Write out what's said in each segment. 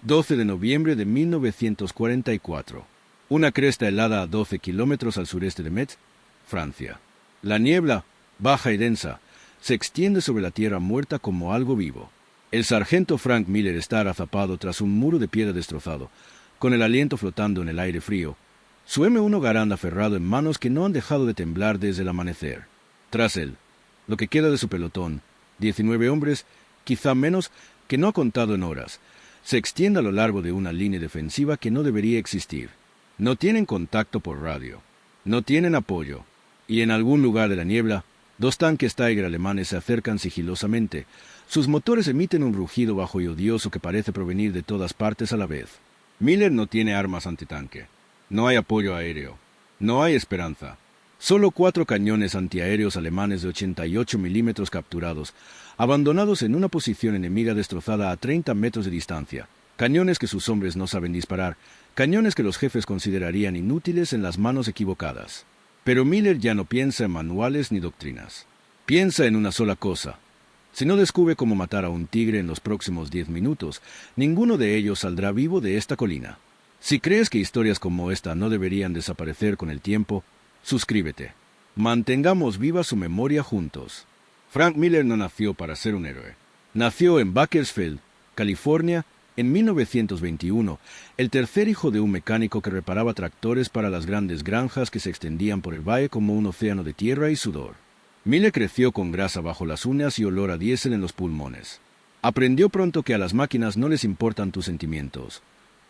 12 de noviembre de 1944. Una cresta helada a 12 kilómetros al sureste de Metz, Francia. La niebla, baja y densa, se extiende sobre la tierra muerta como algo vivo. El sargento Frank Miller está agazapado tras un muro de piedra destrozado, con el aliento flotando en el aire frío, su M1 Garand aferrado en manos que no han dejado de temblar desde el amanecer. Tras él, lo que queda de su pelotón, 19 hombres, quizá menos, que no ha contado en horas, se extiende a lo largo de una línea defensiva que no debería existir. No tienen contacto por radio, no tienen apoyo, y en algún lugar de la niebla, 2 tanques Tiger alemanes se acercan sigilosamente. Sus motores emiten un rugido bajo y odioso que parece provenir de todas partes a la vez. Miller no tiene armas antitanque. No hay apoyo aéreo. No hay esperanza. Solo 4 cañones antiaéreos alemanes de 88 milímetros capturados, abandonados en una posición enemiga destrozada a 30 metros de distancia. Cañones que sus hombres no saben disparar, cañones que los jefes considerarían inútiles en las manos equivocadas. Pero Miller ya no piensa en manuales ni doctrinas. Piensa en una sola cosa. Si no descubre cómo matar a un tigre en los próximos 10 minutos, ninguno de ellos saldrá vivo de esta colina. Si crees que historias como esta no deberían desaparecer con el tiempo, suscríbete. Mantengamos viva su memoria juntos. Frank Miller no nació para ser un héroe. Nació en Bakersfield, California, en 1921, el tercer hijo de un mecánico que reparaba tractores para las grandes granjas que se extendían por el valle como un océano de tierra y sudor. Miller creció con grasa bajo las uñas y olor a diésel en los pulmones. Aprendió pronto que a las máquinas no les importan tus sentimientos.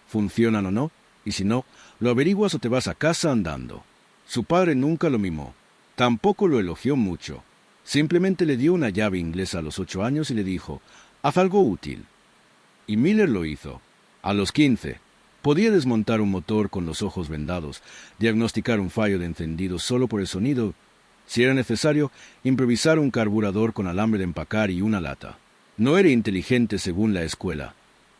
Funcionan o no, y si no, lo averiguas o te vas a casa andando. Su padre nunca lo mimó. Tampoco lo elogió mucho. Simplemente le dio una llave inglesa a los 8 años y le dijo, haz algo útil. Y Miller lo hizo. A los 15, podía desmontar un motor con los ojos vendados, diagnosticar un fallo de encendido solo por el sonido. Si era necesario, improvisar un carburador con alambre de empacar y una lata. No era inteligente según la escuela.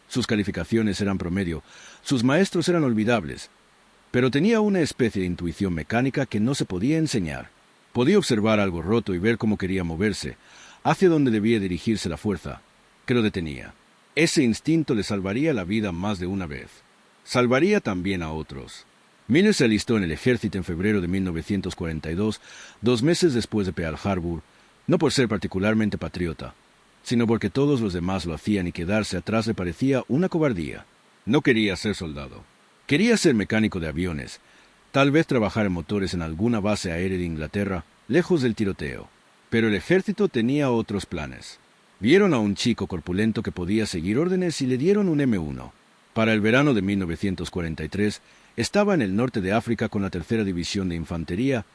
Sus calificaciones eran promedio, sus maestros eran olvidables, pero tenía una especie de intuición mecánica que no se podía enseñar. Podía observar algo roto y ver cómo quería moverse, hacia dónde debía dirigirse la fuerza, que lo detenía. Ese instinto le salvaría la vida más de una vez. Salvaría también a otros. Miller se alistó en el ejército en febrero de 1942, 2 meses después de Pearl Harbor, no por ser particularmente patriota, sino porque todos los demás lo hacían y quedarse atrás le parecía una cobardía. No quería ser soldado. Quería ser mecánico de aviones, tal vez trabajar en motores en alguna base aérea de Inglaterra, lejos del tiroteo. Pero el ejército tenía otros planes. Vieron a un chico corpulento que podía seguir órdenes y le dieron un M1. Para el verano de 1943, estaba en el norte de África con la 3ª División de Infantería,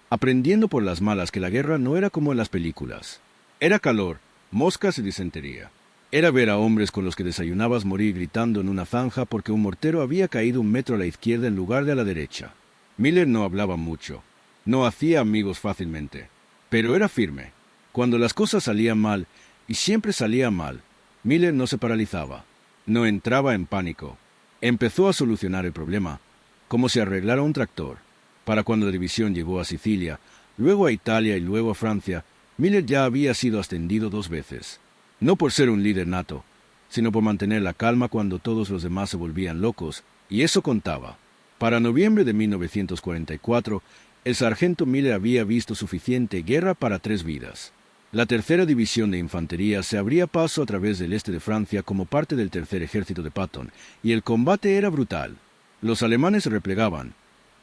aprendiendo por las malas que la guerra no era como en las películas. Era calor, moscas y disentería. Era ver a hombres con los que desayunabas morir gritando en una zanja porque un mortero había caído 1 metro a la izquierda en lugar de a la derecha. Miller no hablaba mucho. No hacía amigos fácilmente. Pero era firme. Cuando las cosas salían mal, y siempre salían mal, Miller no se paralizaba. No entraba en pánico. Empezó a solucionar el problema, como si arreglara un tractor. Para cuando la división llegó a Sicilia, luego a Italia y luego a Francia, Miller ya había sido ascendido 2 veces. No por ser un líder nato, sino por mantener la calma cuando todos los demás se volvían locos, y eso contaba. Para noviembre de 1944, el sargento Miller había visto suficiente guerra para 3 vidas. La 3ª División de Infantería se abría paso a través del este de Francia como parte del tercer ejército de Patton, y el combate era brutal. Los alemanes se replegaban,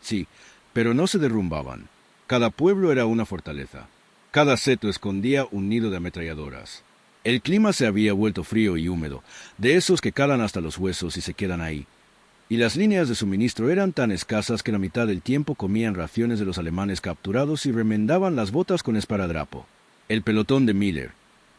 sí, pero no se derrumbaban. Cada pueblo era una fortaleza. Cada seto escondía un nido de ametralladoras. El clima se había vuelto frío y húmedo, de esos que calan hasta los huesos y se quedan ahí. Y las líneas de suministro eran tan escasas que la mitad del tiempo comían raciones de los alemanes capturados y remendaban las botas con esparadrapo. El pelotón de Miller,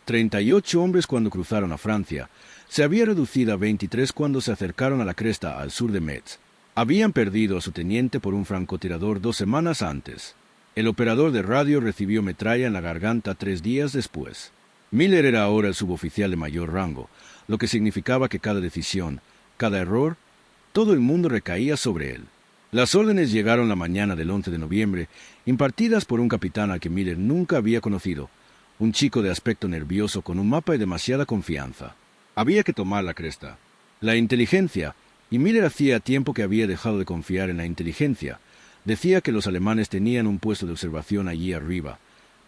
38 hombres cuando cruzaron a Francia, se había reducido a 23 cuando se acercaron a la cresta al sur de Metz. Habían perdido a su teniente por un francotirador 2 semanas antes. El operador de radio recibió metralla en la garganta 3 días después. Miller era ahora el suboficial de mayor rango, lo que significaba que cada decisión, cada error, todo el mundo recaía sobre él. Las órdenes llegaron la mañana del 11 de noviembre, impartidas por un capitán al que Miller nunca había conocido, un chico de aspecto nervioso con un mapa y demasiada confianza. Había que tomar la cresta. La inteligencia, y Miller hacía tiempo que había dejado de confiar en la inteligencia, decía que los alemanes tenían un puesto de observación allí arriba,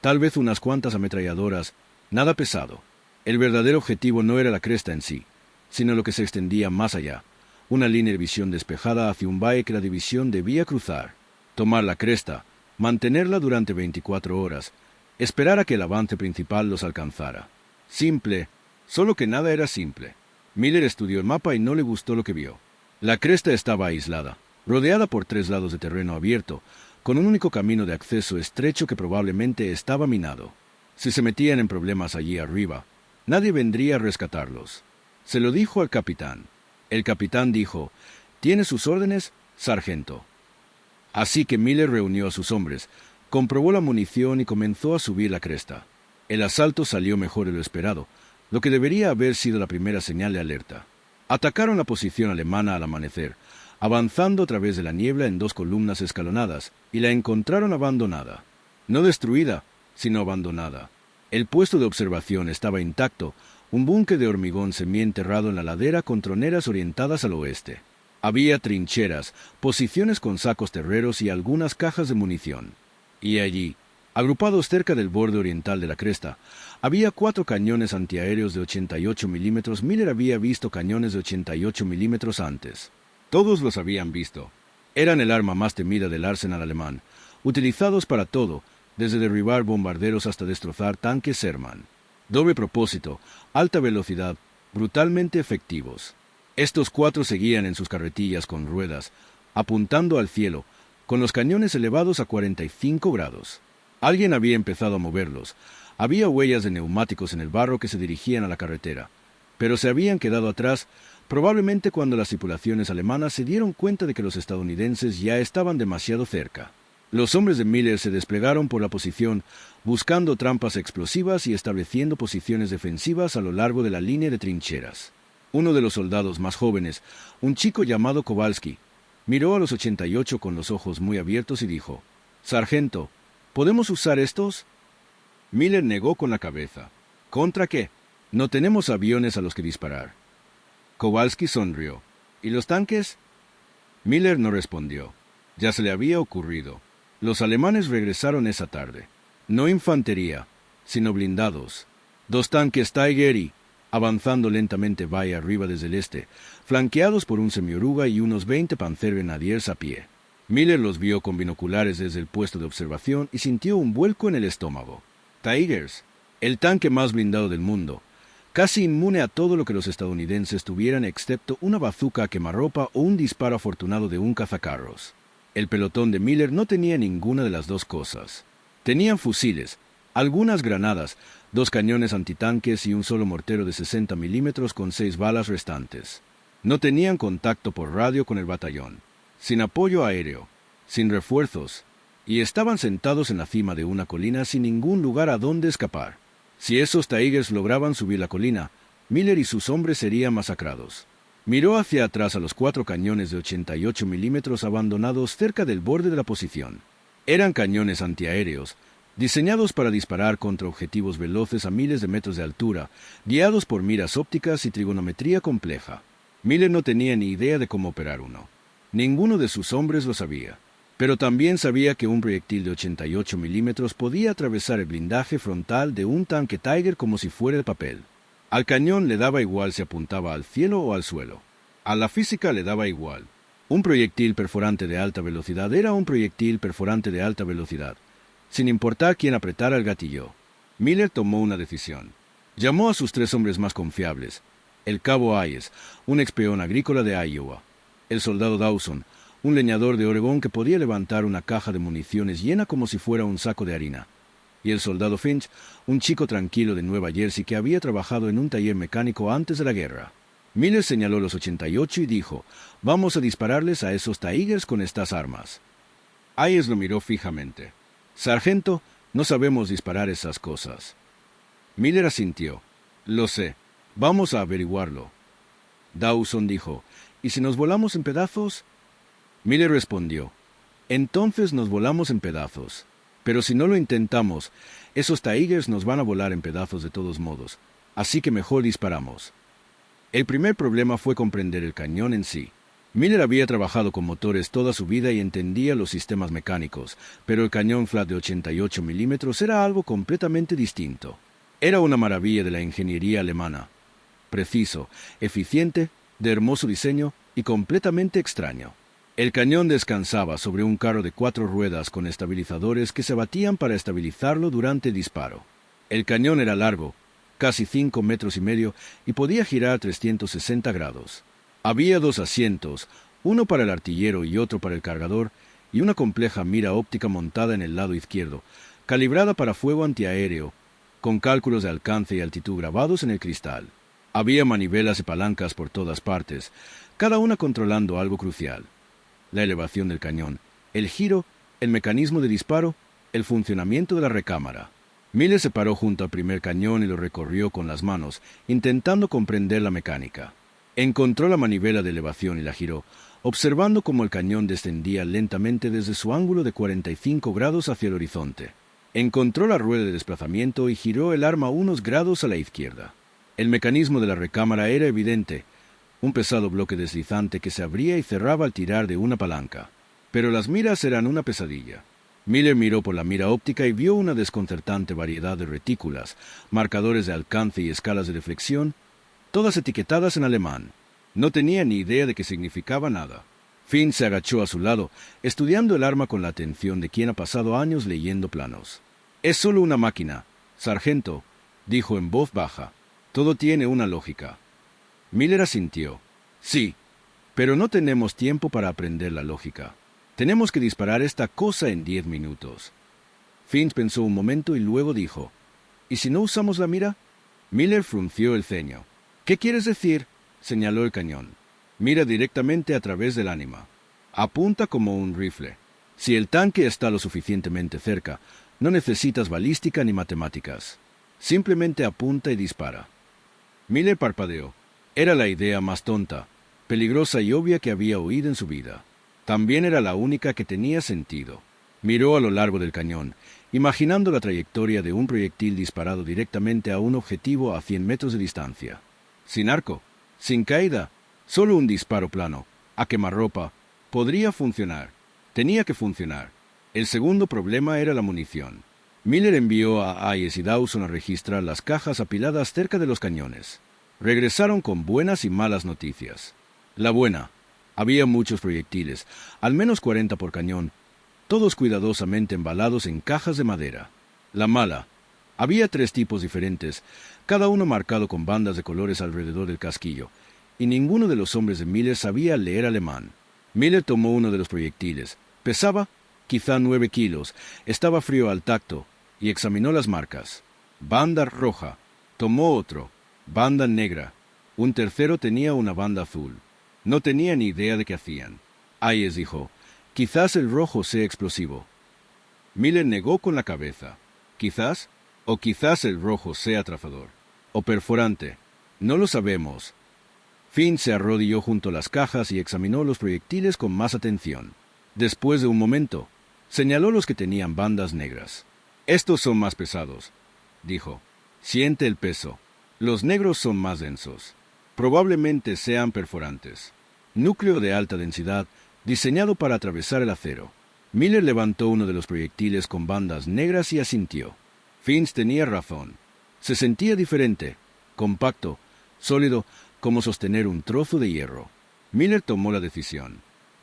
tal vez unas cuantas ametralladoras, nada pesado. El verdadero objetivo no era la cresta en sí, sino lo que se extendía más allá, una línea de visión despejada hacia un valle que la división debía cruzar, tomar la cresta, mantenerla durante 24 horas, esperar a que el avance principal los alcanzara. Simple, solo que nada era simple. Miller estudió el mapa y no le gustó lo que vio. La cresta estaba aislada, rodeada por 3 lados de terreno abierto, con un único camino de acceso estrecho que probablemente estaba minado. Si se metían en problemas allí arriba, nadie vendría a rescatarlos. Se lo dijo al capitán. El capitán dijo: «¿Tiene sus órdenes, sargento?». Así que Miller reunió a sus hombres, comprobó la munición y comenzó a subir la cresta. El asalto salió mejor de lo esperado, lo que debería haber sido la primera señal de alerta. Atacaron la posición alemana al amanecer, avanzando a través de la niebla en 2 columnas escalonadas, y la encontraron abandonada. No destruida, sino abandonada. El puesto de observación estaba intacto, un búnker de hormigón semienterrado en la ladera con troneras orientadas al oeste. Había trincheras, posiciones con sacos terreros y algunas cajas de munición. Y allí, agrupados cerca del borde oriental de la cresta, había 4 cañones antiaéreos de 88 milímetros. Miller había visto cañones de 88 milímetros antes. Todos los habían visto. Eran el arma más temida del arsenal alemán, utilizados para todo, desde derribar bombarderos hasta destrozar tanques Sherman. Doble propósito, alta velocidad, brutalmente efectivos. Estos 4 seguían en sus carretillas con ruedas, apuntando al cielo, con los cañones elevados a 45 grados. Alguien había empezado a moverlos. Había huellas de neumáticos en el barro que se dirigían a la carretera, pero se habían quedado atrás, probablemente cuando las tripulaciones alemanas se dieron cuenta de que los estadounidenses ya estaban demasiado cerca. Los hombres de Miller se desplegaron por la posición, buscando trampas explosivas y estableciendo posiciones defensivas a lo largo de la línea de trincheras. Uno de los soldados más jóvenes, un chico llamado Kowalski, miró a los 88 con los ojos muy abiertos y dijo: «Sargento, ¿podemos usar estos?». Miller negó con la cabeza. «¿Contra qué? No tenemos aviones a los que disparar». Kowalski sonrió. «¿Y los tanques?». Miller no respondió. Ya se le había ocurrido. Los alemanes regresaron esa tarde. No infantería, sino blindados. 2 tanques Tiger y, avanzando lentamente valle arriba desde el este, flanqueados por un semioruga y unos 20 Panzergrenadiers a pie. Miller los vio con binoculares desde el puesto de observación y sintió un vuelco en el estómago. Tigers, el tanque más blindado del mundo, casi inmune a todo lo que los estadounidenses tuvieran excepto una bazuca a quemarropa o un disparo afortunado de un cazacarros. El pelotón de Miller no tenía ninguna de las 2 cosas. Tenían fusiles, algunas granadas, 2 cañones antitanques y un solo mortero de 60 milímetros con 6 balas restantes. No tenían contacto por radio con el batallón, sin apoyo aéreo, sin refuerzos, y estaban sentados en la cima de una colina sin ningún lugar a donde escapar. Si esos Tigers lograban subir la colina, Miller y sus hombres serían masacrados. Miró hacia atrás a los 4 cañones de 88 milímetros abandonados cerca del borde de la posición. Eran cañones antiaéreos, diseñados para disparar contra objetivos veloces a miles de metros de altura, guiados por miras ópticas y trigonometría compleja. Miller no tenía ni idea de cómo operar uno. Ninguno de sus hombres lo sabía, pero también sabía que un proyectil de 88 milímetros podía atravesar el blindaje frontal de un tanque Tiger como si fuera de papel. Al cañón le daba igual si apuntaba al cielo o al suelo. A la física le daba igual. Un proyectil perforante de alta velocidad era un proyectil perforante de alta velocidad, sin importar quién apretara el gatillo. Miller tomó una decisión. Llamó a sus 3 hombres más confiables: el cabo Hayes, un ex peón agrícola de Iowa; el soldado Dawson, un leñador de Oregón que podía levantar una caja de municiones llena como si fuera un saco de harina; y el soldado Finch, un chico tranquilo de Nueva Jersey que había trabajado en un taller mecánico antes de la guerra. Miller señaló los 88 y dijo: «Vamos a dispararles a esos Tigers con estas armas». Hayes lo miró fijamente. «Sargento, no sabemos disparar esas cosas». Miller asintió. «Lo sé. Vamos a averiguarlo». Dawson dijo: «¿Y si nos volamos en pedazos?». Miller respondió: «Entonces nos volamos en pedazos. Pero si no lo intentamos, esos Tigers nos van a volar en pedazos de todos modos, así que mejor disparamos». El primer problema fue comprender el cañón en sí. Miller había trabajado con motores toda su vida y entendía los sistemas mecánicos, pero el cañón flat de 88 milímetros era algo completamente distinto. Era una maravilla de la ingeniería alemana. Preciso, eficiente, de hermoso diseño y completamente extraño. El cañón descansaba sobre un carro de 4 ruedas con estabilizadores que se batían para estabilizarlo durante el disparo. El cañón era largo, casi 5,5 metros, y podía girar 360 grados. Había 2 asientos, uno para el artillero y otro para el cargador, y una compleja mira óptica montada en el lado izquierdo, calibrada para fuego antiaéreo, con cálculos de alcance y altitud grabados en el cristal. Había manivelas y palancas por todas partes, cada una controlando algo crucial: la elevación del cañón, el giro, el mecanismo de disparo, el funcionamiento de la recámara. Miller se paró junto al primer cañón y lo recorrió con las manos, intentando comprender la mecánica. Encontró la manivela de elevación y la giró, observando cómo el cañón descendía lentamente desde su ángulo de 45 grados hacia el horizonte. Encontró la rueda de desplazamiento y giró el arma unos grados a la izquierda. El mecanismo de la recámara era evidente: un pesado bloque deslizante que se abría y cerraba al tirar de una palanca. Pero las miras eran una pesadilla. Miller miró por la mira óptica y vio una desconcertante variedad de retículas, marcadores de alcance y escalas de deflexión, todas etiquetadas en alemán. No tenía ni idea de qué significaba nada. Finn se agachó a su lado, estudiando el arma con la atención de quien ha pasado años leyendo planos. «Es solo una máquina, sargento», dijo en voz baja. «Todo tiene una lógica». Miller asintió. «Sí, pero no tenemos tiempo para aprender la lógica. Tenemos que disparar esta cosa en 10 minutos». Finn pensó un momento y luego dijo: «¿Y si no usamos la mira?». Miller frunció el ceño. «¿Qué quieres decir?», señaló el cañón. «Mira directamente a través del ánima. Apunta como un rifle. Si el tanque está lo suficientemente cerca, no necesitas balística ni matemáticas. Simplemente apunta y dispara». Miller parpadeó. Era la idea más tonta, peligrosa y obvia que había oído en su vida. También era la única que tenía sentido. Miró a lo largo del cañón, imaginando la trayectoria de un proyectil disparado directamente a un objetivo a 100 metros de distancia. Sin arco, sin caída, solo un disparo plano, a quemarropa, podría funcionar. Tenía que funcionar. El segundo problema era la munición. Miller envió a Hayes y Dawson a registrar las cajas apiladas cerca de los cañones. Regresaron con buenas y malas noticias. La buena: había muchos proyectiles, al menos 40 por cañón, todos cuidadosamente embalados en cajas de madera. La mala: había 3 tipos diferentes, cada uno marcado con bandas de colores alrededor del casquillo, y ninguno de los hombres de Miller sabía leer alemán. Miller tomó uno de los proyectiles. Pesaba quizá 9 kilos, estaba frío al tacto, y examinó las marcas. Banda roja. Tomó otro. Banda negra. Un tercero tenía una banda azul. No tenía ni idea de qué hacían. Hayes dijo: «Quizás el rojo sea explosivo». Miller negó con la cabeza. «Quizás, o quizás el rojo sea atrafador. O perforante. No lo sabemos». Finn se arrodilló junto a las cajas y examinó los proyectiles con más atención. Después de un momento, señaló los que tenían bandas negras. «Estos son más pesados», dijo. «Siente el peso. Los negros son más densos. Probablemente sean perforantes. Núcleo de alta densidad, diseñado para atravesar el acero». Miller levantó uno de los proyectiles con bandas negras y asintió. Finn tenía razón. Se sentía diferente, compacto, sólido, como sostener un trozo de hierro. Miller tomó la decisión.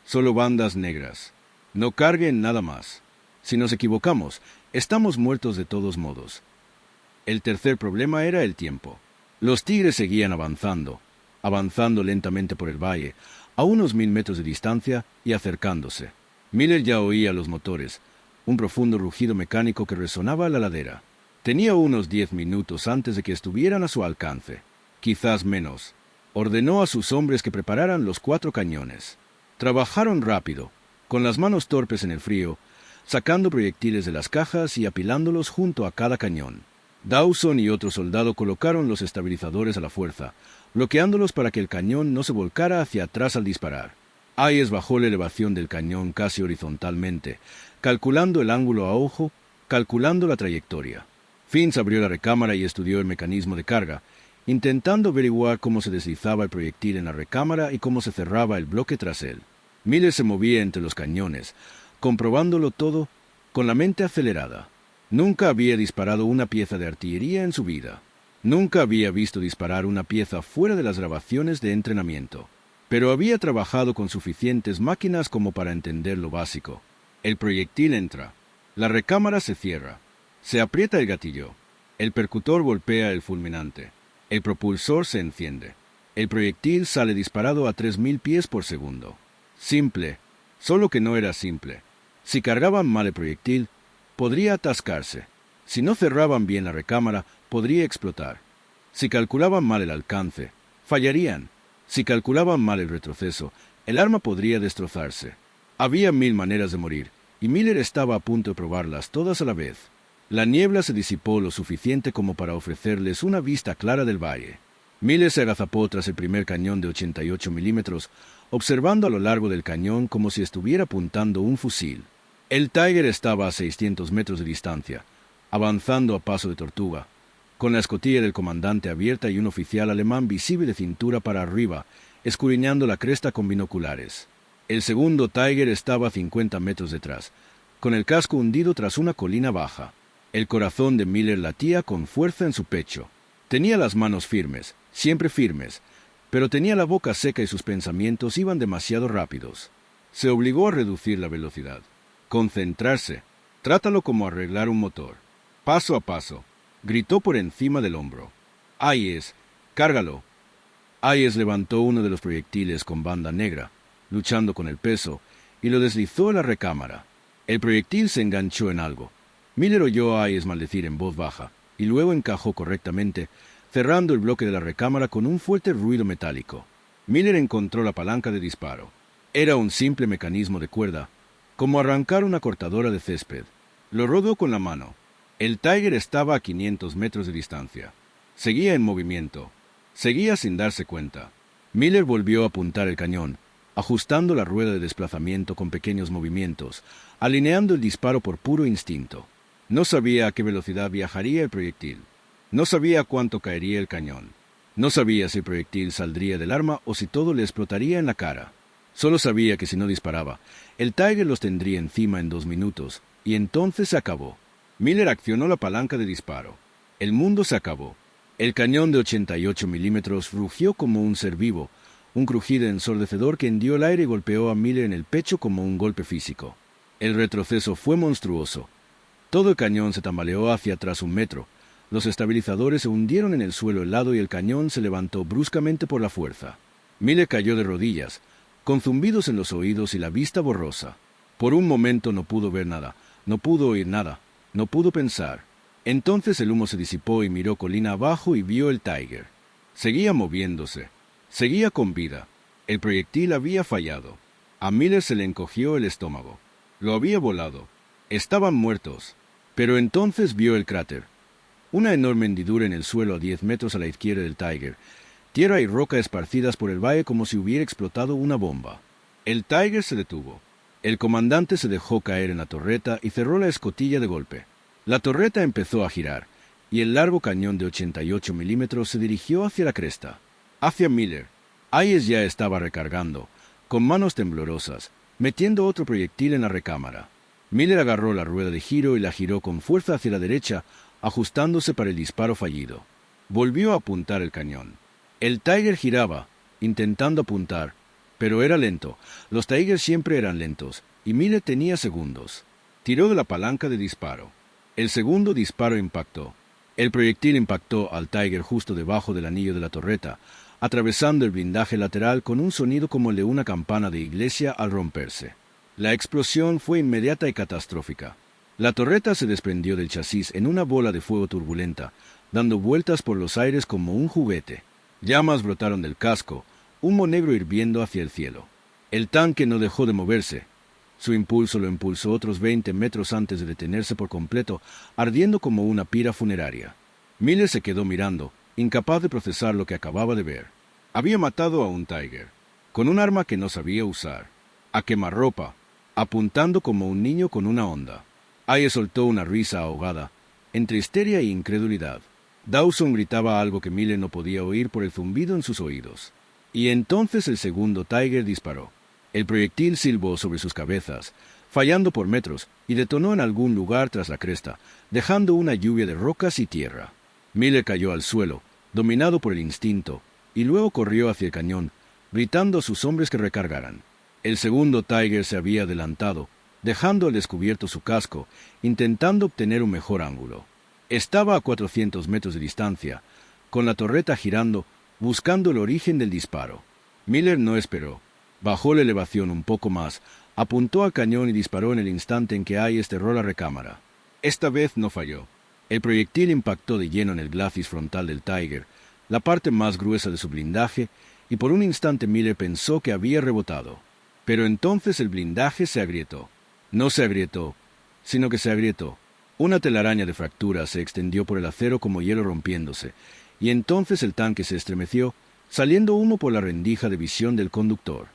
«Solo bandas negras. No carguen nada más. Si nos equivocamos, estamos muertos de todos modos». El tercer problema era el tiempo. Los tigres seguían avanzando lentamente por el valle, a unos 1000 metros de distancia y acercándose. Miller ya oía los motores, un profundo rugido mecánico que resonaba a la ladera. Tenía unos 10 minutos antes de que estuvieran a su alcance. Quizás menos. Ordenó a sus hombres que prepararan los 4 cañones. Trabajaron rápido, con las manos torpes en el frío, sacando proyectiles de las cajas y apilándolos junto a cada cañón. Dawson y otro soldado colocaron los estabilizadores a la fuerza, bloqueándolos para que el cañón no se volcara hacia atrás al disparar. Hayes bajó la elevación del cañón casi horizontalmente, calculando el ángulo a ojo, calculando la trayectoria. Finn abrió la recámara y estudió el mecanismo de carga, intentando averiguar cómo se deslizaba el proyectil en la recámara y cómo se cerraba el bloque tras él. Miller se movía entre los cañones, comprobándolo todo con la mente acelerada. Nunca había disparado una pieza de artillería en su vida. Nunca había visto disparar una pieza fuera de las grabaciones de entrenamiento. Pero había trabajado con suficientes máquinas como para entender lo básico. El proyectil entra. La recámara se cierra. Se aprieta el gatillo. El percutor golpea el fulminante. El propulsor se enciende. El proyectil sale disparado a 3000 pies por segundo. Simple, solo que no era simple. Si cargaban mal el proyectil, podría atascarse. Si no cerraban bien la recámara, podría explotar. Si calculaban mal el alcance, fallarían. Si calculaban mal el retroceso, el arma podría destrozarse. Había 1000 maneras de morir, y Miller estaba a punto de probarlas todas a la vez. La niebla se disipó lo suficiente como para ofrecerles una vista clara del valle. Miller se agazapó tras el primer cañón de 88 milímetros, observando a lo largo del cañón como si estuviera apuntando un fusil. El Tiger estaba a 600 metros de distancia, avanzando a paso de tortuga, con la escotilla del comandante abierta y un oficial alemán visible de cintura para arriba, escudriñando la cresta con binoculares. El segundo Tiger estaba a 50 metros detrás, con el casco hundido tras una colina baja. El corazón de Miller latía con fuerza en su pecho. Tenía las manos firmes, siempre firmes, pero tenía la boca seca y sus pensamientos iban demasiado rápidos. Se obligó a reducir la velocidad. Concentrarse. Trátalo como arreglar un motor. Paso a paso. Gritó por encima del hombro. Hayes, cárgalo. Hayes levantó uno de los proyectiles con banda negra, luchando con el peso, y lo deslizó a la recámara. El proyectil se enganchó en algo. Miller oyó a Hayes maldecir en voz baja, y luego encajó correctamente, cerrando el bloque de la recámara con un fuerte ruido metálico. Miller encontró la palanca de disparo. Era un simple mecanismo de cuerda, como arrancar una cortadora de césped. Lo rodó con la mano. El Tiger estaba a 500 metros de distancia. Seguía en movimiento. Seguía sin darse cuenta. Miller volvió a apuntar el cañón, ajustando la rueda de desplazamiento con pequeños movimientos, alineando el disparo por puro instinto. No sabía a qué velocidad viajaría el proyectil. No sabía cuánto caería el cañón. No sabía si el proyectil saldría del arma o si todo le explotaría en la cara. Solo sabía que si no disparaba, el Tiger los tendría encima en 2 minutos, y entonces se acabó. Miller accionó la palanca de disparo. El mundo se acabó. El cañón de 88 milímetros rugió como un ser vivo, un crujido ensordecedor que hendió el aire y golpeó a Miller en el pecho como un golpe físico. El retroceso fue monstruoso. Todo el cañón se tambaleó hacia atrás 1 metro. Los estabilizadores se hundieron en el suelo helado y el cañón se levantó bruscamente por la fuerza. Miller cayó de rodillas, con zumbidos en los oídos y la vista borrosa. Por un momento no pudo ver nada, no pudo oír nada, no pudo pensar. Entonces el humo se disipó y miró colina abajo y vio el Tiger. Seguía moviéndose, seguía con vida. El proyectil había fallado. A Miller se le encogió el estómago. Lo había volado. Estaban muertos. Pero entonces vio el cráter. Una enorme hendidura en el suelo a 10 metros a la izquierda del Tiger. Tierra y roca esparcidas por el valle como si hubiera explotado una bomba. El Tiger se detuvo. El comandante se dejó caer en la torreta y cerró la escotilla de golpe. La torreta empezó a girar, y el largo cañón de 88 milímetros se dirigió hacia la cresta, hacia Miller. Hayes ya estaba recargando, con manos temblorosas, metiendo otro proyectil en la recámara. Miller agarró la rueda de giro y la giró con fuerza hacia la derecha, ajustándose para el disparo fallido. Volvió a apuntar el cañón. El Tiger giraba, intentando apuntar, pero era lento. Los Tigers siempre eran lentos, y Miller tenía segundos. Tiró de la palanca de disparo. El segundo disparo impactó. El proyectil impactó al Tiger justo debajo del anillo de la torreta, atravesando el blindaje lateral con un sonido como el de una campana de iglesia al romperse. La explosión fue inmediata y catastrófica. La torreta se desprendió del chasis en una bola de fuego turbulenta, dando vueltas por los aires como un juguete. Llamas brotaron del casco, humo negro hirviendo hacia el cielo. El tanque no dejó de moverse. Su impulso lo impulsó otros 20 metros antes de detenerse por completo, ardiendo como una pira funeraria. Miller se quedó mirando, incapaz de procesar lo que acababa de ver. Había matado a un Tiger, con un arma que no sabía usar, a quemarropa, apuntando como un niño con una honda. Hayes soltó una risa ahogada, entre histeria e incredulidad. Dawson gritaba algo que Miller no podía oír por el zumbido en sus oídos. Y entonces el segundo Tiger disparó. El proyectil silbó sobre sus cabezas, fallando por metros, y detonó en algún lugar tras la cresta, dejando una lluvia de rocas y tierra. Miller cayó al suelo, dominado por el instinto, y luego corrió hacia el cañón, gritando a sus hombres que recargaran. El segundo Tiger se había adelantado, dejando al descubierto su casco, intentando obtener un mejor ángulo. Estaba a 400 metros de distancia, con la torreta girando, buscando el origen del disparo. Miller no esperó. Bajó la elevación un poco más, apuntó al cañón y disparó en el instante en que Hayes cerró la recámara. Esta vez no falló. El proyectil impactó de lleno en el glacis frontal del Tiger, la parte más gruesa de su blindaje, y por un instante Miller pensó que había rebotado. Pero entonces el blindaje se agrietó. No se agrietó, sino que se agrietó. Una telaraña de fracturas se extendió por el acero como hielo rompiéndose, y entonces el tanque se estremeció, saliendo humo por la rendija de visión del conductor.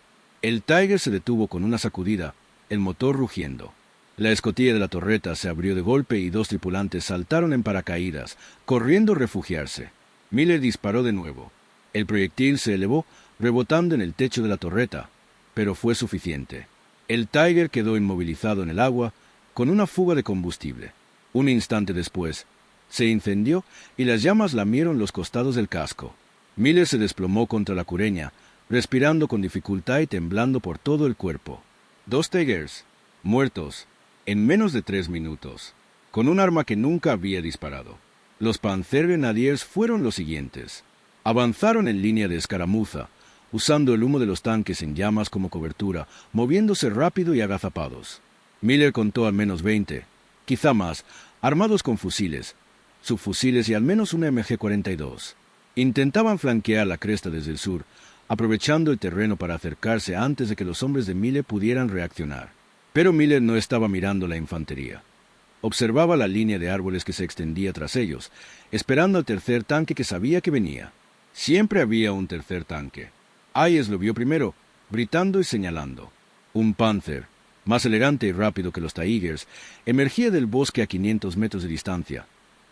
El Tiger se detuvo con una sacudida, el motor rugiendo. La escotilla de la torreta se abrió de golpe y 2 tripulantes saltaron en paracaídas, corriendo a refugiarse. Miller disparó de nuevo. El proyectil se elevó, rebotando en el techo de la torreta, pero fue suficiente. El Tiger quedó inmovilizado en el agua, con una fuga de combustible. Un instante después, se incendió y las llamas lamieron los costados del casco. Miller se desplomó contra la cureña, respirando con dificultad y temblando por todo el cuerpo. 2 Tigers, muertos, en menos de 3 minutos, con un arma que nunca había disparado. Los Panzer Grenadiers fueron los siguientes. Avanzaron en línea de escaramuza, usando el humo de los tanques en llamas como cobertura, moviéndose rápido y agazapados. Miller contó al menos 20, quizá más, armados con fusiles, subfusiles y al menos una MG-42. Intentaban flanquear la cresta desde el sur, aprovechando el terreno para acercarse antes de que los hombres de Miller pudieran reaccionar. Pero Miller no estaba mirando la infantería. Observaba la línea de árboles que se extendía tras ellos, esperando al tercer tanque que sabía que venía. Siempre había un tercer tanque. Hayes lo vio primero, gritando y señalando. Un Panzer, más elegante y rápido que los Tigers, emergía del bosque a 500 metros de distancia,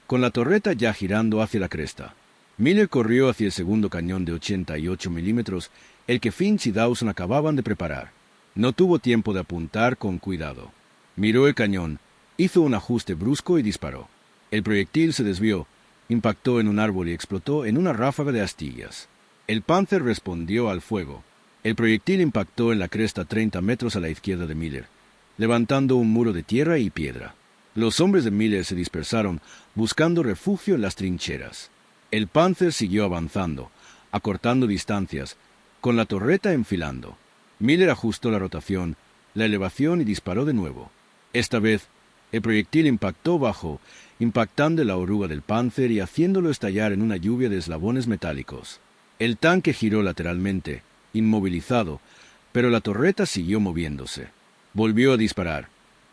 con la torreta ya girando hacia la cresta. Miller corrió hacia el segundo cañón de 88 milímetros, el que Finch y Dawson acababan de preparar. No tuvo tiempo de apuntar con cuidado. Miró el cañón, hizo un ajuste brusco y disparó. El proyectil se desvió, impactó en un árbol y explotó en una ráfaga de astillas. El Panzer respondió al fuego. El proyectil impactó en la cresta 30 metros a la izquierda de Miller, levantando un muro de tierra y piedra. Los hombres de Miller se dispersaron, buscando refugio en las trincheras. El Panzer siguió avanzando, acortando distancias, con la torreta enfilando. Miller ajustó la rotación, la elevación y disparó de nuevo. Esta vez, el proyectil impactó bajo, impactando en la oruga del Panzer y haciéndolo estallar en una lluvia de eslabones metálicos. El tanque giró lateralmente, inmovilizado, pero la torreta siguió moviéndose. Volvió a disparar,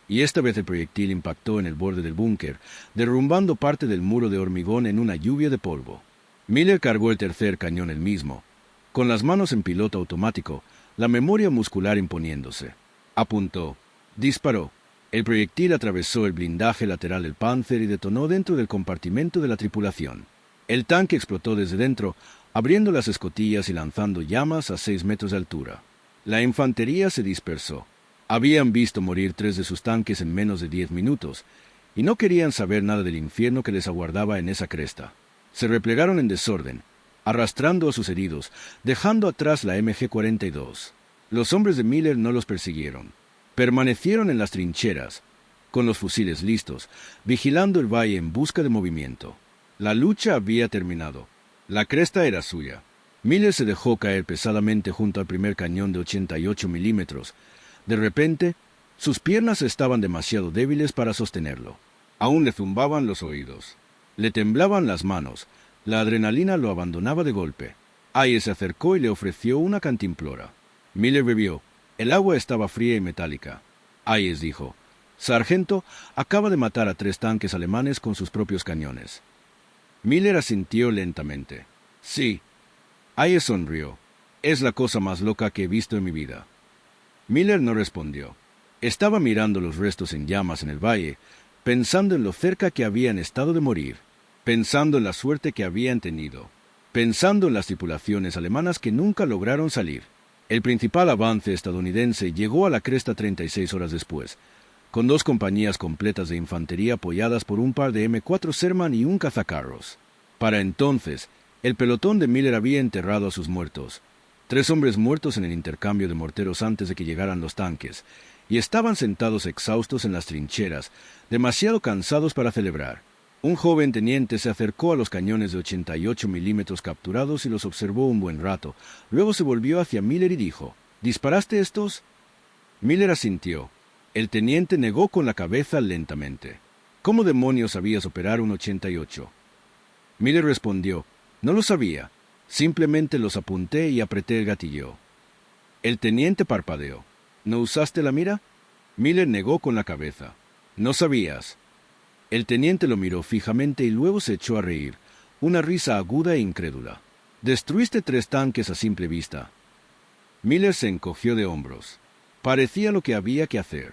y esta vez el proyectil impactó en el borde del búnker, derrumbando parte del muro de hormigón en una lluvia de polvo. Miller cargó el tercer cañón él mismo, con las manos en piloto automático, la memoria muscular imponiéndose. Apuntó, disparó. El proyectil atravesó el blindaje lateral del Panzer y detonó dentro del compartimento de la tripulación. El tanque explotó desde dentro, abriendo las escotillas y lanzando llamas a 6 metros de altura. La infantería se dispersó. Habían visto morir 3 de sus tanques en menos de 10 minutos, y no querían saber nada del infierno que les aguardaba en esa cresta. Se replegaron en desorden, arrastrando a sus heridos, dejando atrás la MG-42. Los hombres de Miller no los persiguieron. Permanecieron en las trincheras, con los fusiles listos, vigilando el valle en busca de movimiento. La lucha había terminado. La cresta era suya. Miller se dejó caer pesadamente junto al primer cañón de 88 milímetros. De repente, sus piernas estaban demasiado débiles para sostenerlo. Aún le zumbaban los oídos. Le temblaban las manos. La adrenalina lo abandonaba de golpe. Hayes se acercó y le ofreció una cantimplora. Miller bebió. El agua estaba fría y metálica. Hayes dijo, «Sargento, acaba de matar a 3 tanques alemanes con sus propios cañones». Miller asintió lentamente. «Sí». Hayes sonrió. «Es la cosa más loca que he visto en mi vida». Miller no respondió. Estaba mirando los restos en llamas en el valle, pensando en lo cerca que habían estado de morir. pensando en la suerte que habían tenido, pensando en las tripulaciones alemanas que nunca lograron salir. El principal avance estadounidense llegó a la cresta 36 horas después, con 2 compañías completas de infantería apoyadas por un par de M4 Sherman y un cazacarros. Para entonces, el pelotón de Miller había enterrado a sus muertos, 3 hombres muertos en el intercambio de morteros antes de que llegaran los tanques, y estaban sentados exhaustos en las trincheras, demasiado cansados para celebrar. Un joven teniente se acercó a los cañones de 88 milímetros capturados y los observó un buen rato. Luego se volvió hacia Miller y dijo, ¿disparaste estos? Miller asintió. El teniente negó con la cabeza lentamente. ¿Cómo demonios sabías operar un 88? Miller respondió, no lo sabía. Simplemente los apunté y apreté el gatillo. El teniente parpadeó. ¿No usaste la mira? Miller negó con la cabeza. No sabías. El teniente lo miró fijamente y luego se echó a reír, una risa aguda e incrédula. Destruiste 3 tanques a simple vista. Miller se encogió de hombros. Parecía lo que había que hacer.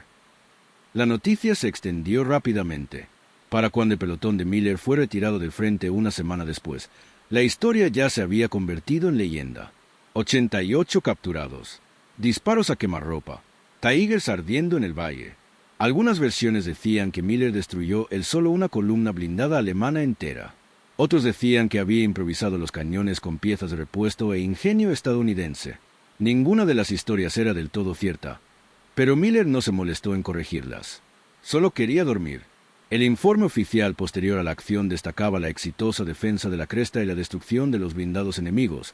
La noticia se extendió rápidamente. Para cuando el pelotón de Miller fue retirado del frente una semana después, la historia ya se había convertido en leyenda. 88 capturados. Disparos a quemarropa. Tigers ardiendo en el valle. Algunas versiones decían que Miller destruyó solo una columna blindada alemana entera. Otros decían que había improvisado los cañones con piezas de repuesto e ingenio estadounidense. Ninguna de las historias era del todo cierta, pero Miller no se molestó en corregirlas. Solo quería dormir. El informe oficial posterior a la acción destacaba la exitosa defensa de la cresta y la destrucción de los blindados enemigos,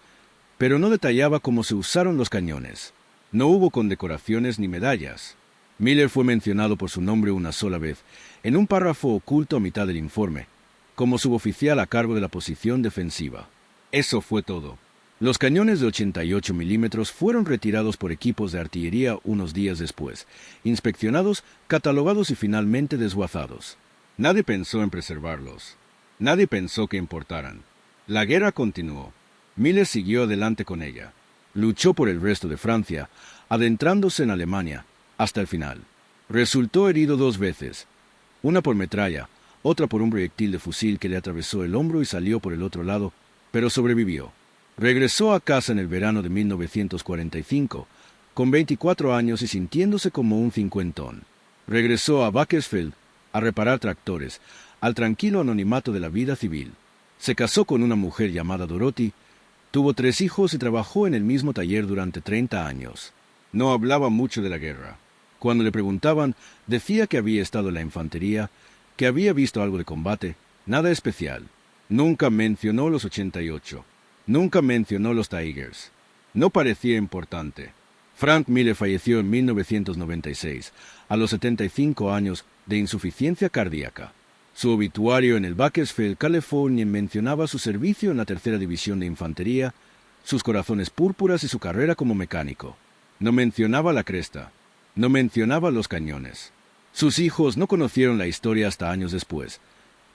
pero no detallaba cómo se usaron los cañones. No hubo condecoraciones ni medallas. Miller fue mencionado por su nombre una sola vez, en un párrafo oculto a mitad del informe, como suboficial a cargo de la posición defensiva. Eso fue todo. Los cañones de 88 milímetros fueron retirados por equipos de artillería unos días después, inspeccionados, catalogados y finalmente desguazados. Nadie pensó en preservarlos. Nadie pensó que importaran. La guerra continuó. Miller siguió adelante con ella. Luchó por el resto de Francia, adentrándose en Alemania, hasta el final. Resultó herido 2 veces, una por metralla, otra por un proyectil de fusil que le atravesó el hombro y salió por el otro lado, pero sobrevivió. Regresó a casa en el verano de 1945, con 24 años y sintiéndose como un cincuentón. Regresó a Bakersfield a reparar tractores, al tranquilo anonimato de la vida civil. Se casó con una mujer llamada Dorothy, tuvo 3 hijos y trabajó en el mismo taller durante 30 años. No hablaba mucho de la guerra. Cuando le preguntaban, decía que había estado en la infantería, que había visto algo de combate, nada especial. Nunca mencionó los 88. Nunca mencionó los Tigers. No parecía importante. Frank Miller falleció en 1996, a los 75 años, de insuficiencia cardíaca. Su obituario en el Bakersfield, California, mencionaba su servicio en la 3ª División de Infantería, sus corazones púrpuras y su carrera como mecánico. No mencionaba la cresta. No mencionaba los cañones. Sus hijos no conocieron la historia hasta años después,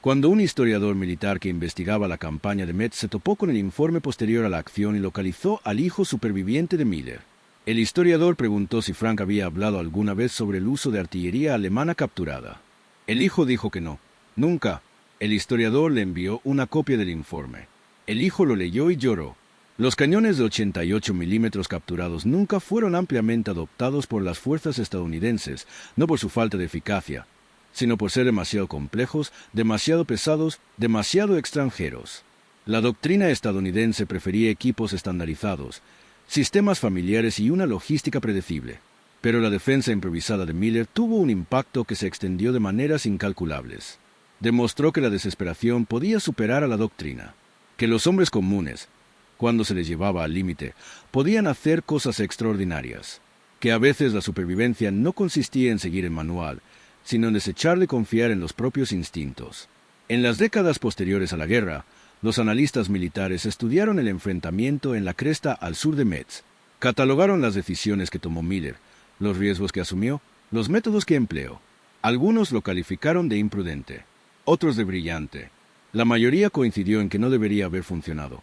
cuando un historiador militar que investigaba la campaña de Metz se topó con el informe posterior a la acción y localizó al hijo superviviente de Miller. El historiador preguntó si Frank había hablado alguna vez sobre el uso de artillería alemana capturada. El hijo dijo que no. Nunca. El historiador le envió una copia del informe. El hijo lo leyó y lloró. Los cañones de 88 milímetros capturados nunca fueron ampliamente adoptados por las fuerzas estadounidenses, no por su falta de eficacia, sino por ser demasiado complejos, demasiado pesados, demasiado extranjeros. La doctrina estadounidense prefería equipos estandarizados, sistemas familiares y una logística predecible. Pero la defensa improvisada de Miller tuvo un impacto que se extendió de maneras incalculables. Demostró que la desesperación podía superar a la doctrina, que los hombres comunes, cuando se les llevaba al límite, podían hacer cosas extraordinarias, que a veces la supervivencia no consistía en seguir el manual, sino en desechar de confiar en los propios instintos. En las décadas posteriores a la guerra, los analistas militares estudiaron el enfrentamiento en la cresta al sur de Metz, catalogaron las decisiones que tomó Miller, los riesgos que asumió, los métodos que empleó. Algunos lo calificaron de imprudente, otros de brillante. La mayoría coincidió en que no debería haber funcionado.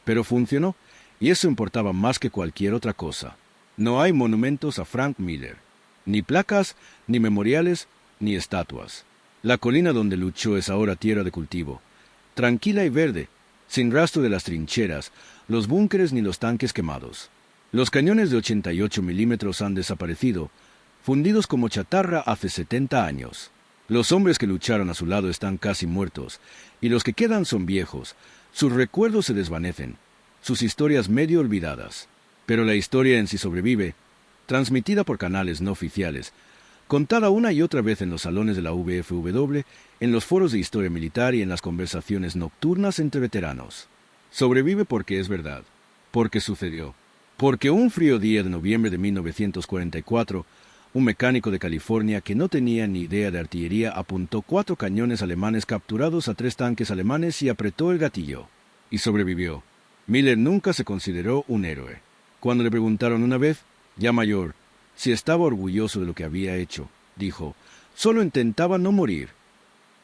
Pero funcionó, y eso importaba más que cualquier otra cosa. No hay monumentos a Frank Miller, ni placas, ni memoriales, ni estatuas. La colina donde luchó es ahora tierra de cultivo, tranquila y verde, sin rastro de las trincheras, los búnkeres ni los tanques quemados. Los cañones de 88 milímetros han desaparecido, fundidos como chatarra hace 70 años. Los hombres que lucharon a su lado están casi muertos, y los que quedan son viejos. Sus recuerdos se desvanecen, sus historias medio olvidadas. Pero la historia en sí sobrevive, transmitida por canales no oficiales, contada una y otra vez en los salones de la VFW, en los foros de historia militar y en las conversaciones nocturnas entre veteranos. Sobrevive porque es verdad, porque sucedió. Porque un frío día de noviembre de 1944, un mecánico de California que no tenía ni idea de artillería apuntó 4 cañones alemanes capturados a 3 tanques alemanes y apretó el gatillo. Y sobrevivió. Miller nunca se consideró un héroe. Cuando le preguntaron una vez, ya mayor, si estaba orgulloso de lo que había hecho, dijo, solo intentaba no morir.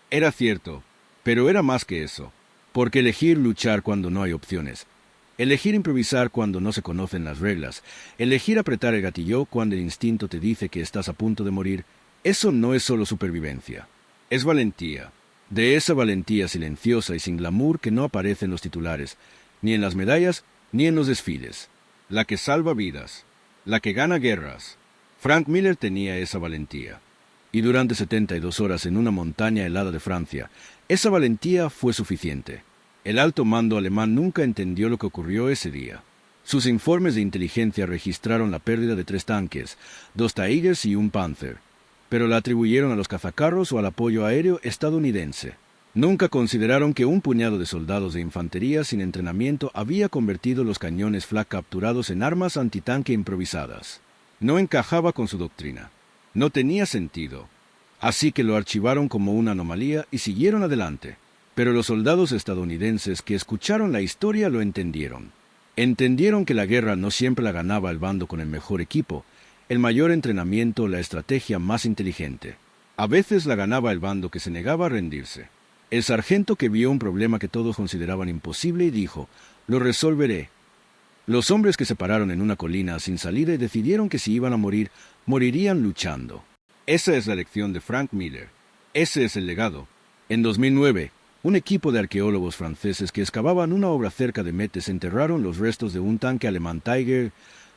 Era cierto, pero era más que eso. Porque elegir luchar cuando no hay opciones, elegir improvisar cuando no se conocen las reglas, elegir apretar el gatillo cuando el instinto te dice que estás a punto de morir, eso no es solo supervivencia, es valentía. De esa valentía silenciosa y sin glamour que no aparece en los titulares, ni en las medallas, ni en los desfiles. La que salva vidas, la que gana guerras. Frank Miller tenía esa valentía. Y durante 72 horas en una montaña helada de Francia, esa valentía fue suficiente. El alto mando alemán nunca entendió lo que ocurrió ese día. Sus informes de inteligencia registraron la pérdida de 3 tanques, 2 Tigers y un Panther, pero la atribuyeron a los cazacarros o al apoyo aéreo estadounidense. Nunca consideraron que un puñado de soldados de infantería sin entrenamiento había convertido los cañones flak capturados en armas antitanque improvisadas. No encajaba con su doctrina. No tenía sentido. Así que lo archivaron como una anomalía y siguieron adelante. Pero los soldados estadounidenses que escucharon la historia lo entendieron. Entendieron que la guerra no siempre la ganaba el bando con el mejor equipo, el mayor entrenamiento, la estrategia más inteligente. A veces la ganaba el bando que se negaba a rendirse. El sargento que vio un problema que todos consideraban imposible y dijo, «Lo resolveré». Los hombres que se pararon en una colina sin salida y decidieron que si iban a morir, morirían luchando. Esa es la lección de Frank Miller. Ese es el legado. En 2009, un equipo de arqueólogos franceses que excavaban una obra cerca de Metz enterraron los restos de un tanque alemán Tiger,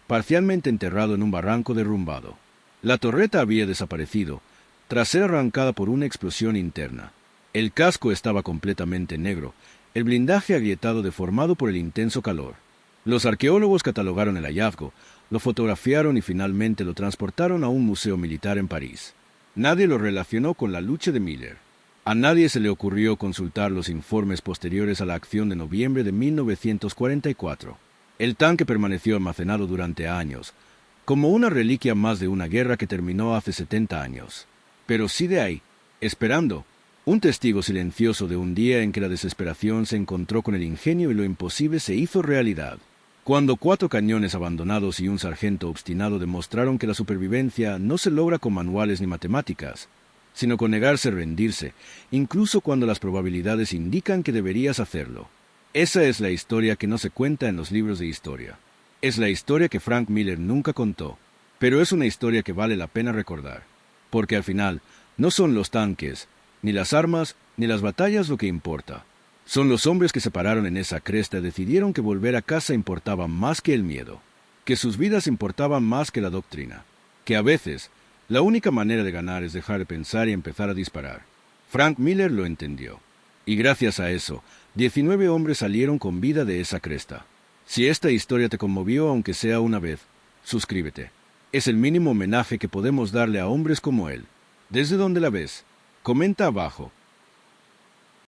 parcialmente enterrado en un barranco derrumbado. La torreta había desaparecido, tras ser arrancada por una explosión interna. El casco estaba completamente negro, el blindaje agrietado deformado por el intenso calor. Los arqueólogos catalogaron el hallazgo, lo fotografiaron y finalmente lo transportaron a un museo militar en París. Nadie lo relacionó con la lucha de Miller. A nadie se le ocurrió consultar los informes posteriores a la acción de noviembre de 1944. El tanque permaneció almacenado durante años, como una reliquia más de una guerra que terminó hace 70 años. Pero sí de ahí, esperando, un testigo silencioso de un día en que la desesperación se encontró con el ingenio y lo imposible se hizo realidad. Cuando 4 cañones abandonados y un sargento obstinado demostraron que la supervivencia no se logra con manuales ni matemáticas, sino con negarse a rendirse, incluso cuando las probabilidades indican que deberías hacerlo. Esa es la historia que no se cuenta en los libros de historia. Es la historia que Frank Miller nunca contó, pero es una historia que vale la pena recordar, porque al final no son los tanques, ni las armas, ni las batallas lo que importa. Son los hombres que se pararon en esa cresta y decidieron que volver a casa importaba más que el miedo, que sus vidas importaban más que la doctrina, que a veces la única manera de ganar es dejar de pensar y empezar a disparar. Frank Miller lo entendió, y gracias a eso, 19 hombres salieron con vida de esa cresta. Si esta historia te conmovió aunque sea una vez, suscríbete. Es el mínimo homenaje que podemos darle a hombres como él. ¿Desde dónde la ves? Comenta abajo.